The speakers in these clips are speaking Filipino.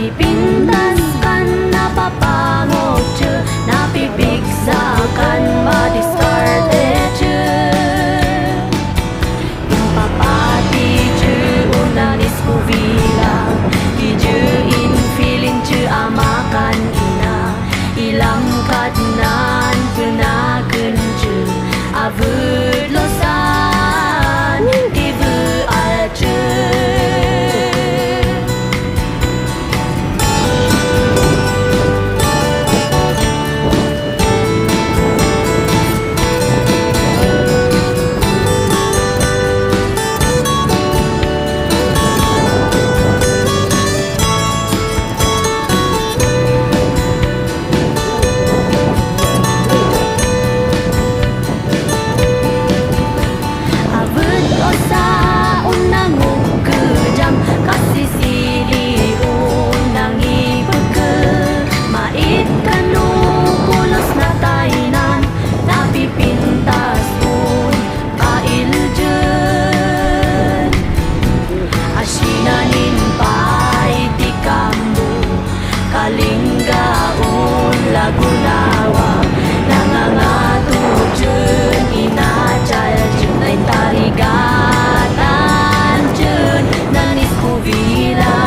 napipintaskan, napapangotje, napipigsakan, madiskarte je. Yung papati je, unanis ko bilang iju in feeling je amakan ina ilang kadnan penaken je avut losan tibu alje. Kalinggaon Lagunawa nangangatudjun inajal jun ay tarigatan jun nanis kubila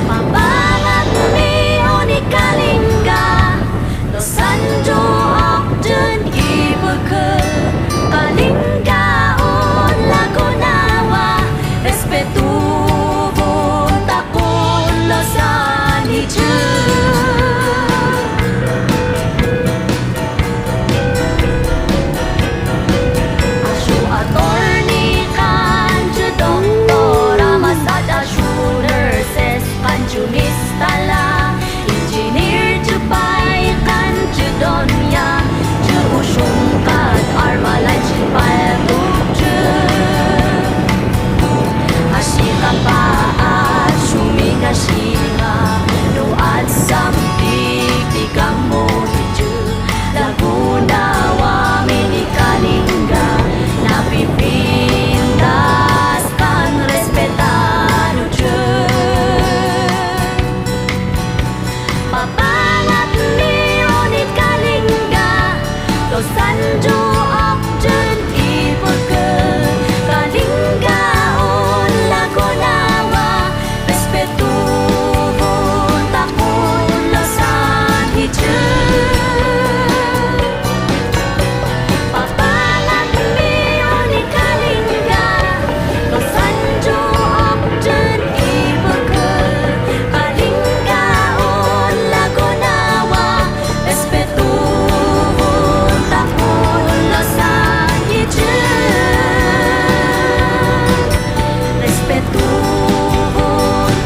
mabangat miho ni Kalingga losanjo akjun ibeke Kalinggaon Lagunawa respetu Junistala, engineer Jupay, Kanju Donya, Ju Usyungkat, Armalay Chipal Bukju. Ashika paat, Shumika Shima, Nuat Sampik, Tikamu Hiju, Lagunawa, Mini Kalingga, napipindas kan respetan Uju. Papangat miho ni Kalingga losanjo akjun ibeke Kalinggaon Lagunawa respetu takun losan hiju. Papangat miho ni Kalingga losanjo akjun ibeke Kalinggaon Lagunawa respetu takun losan hiju. Respetu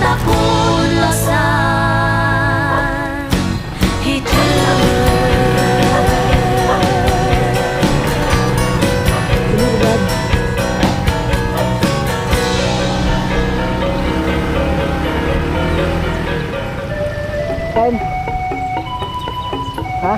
takun losan hiju. Time. Ha?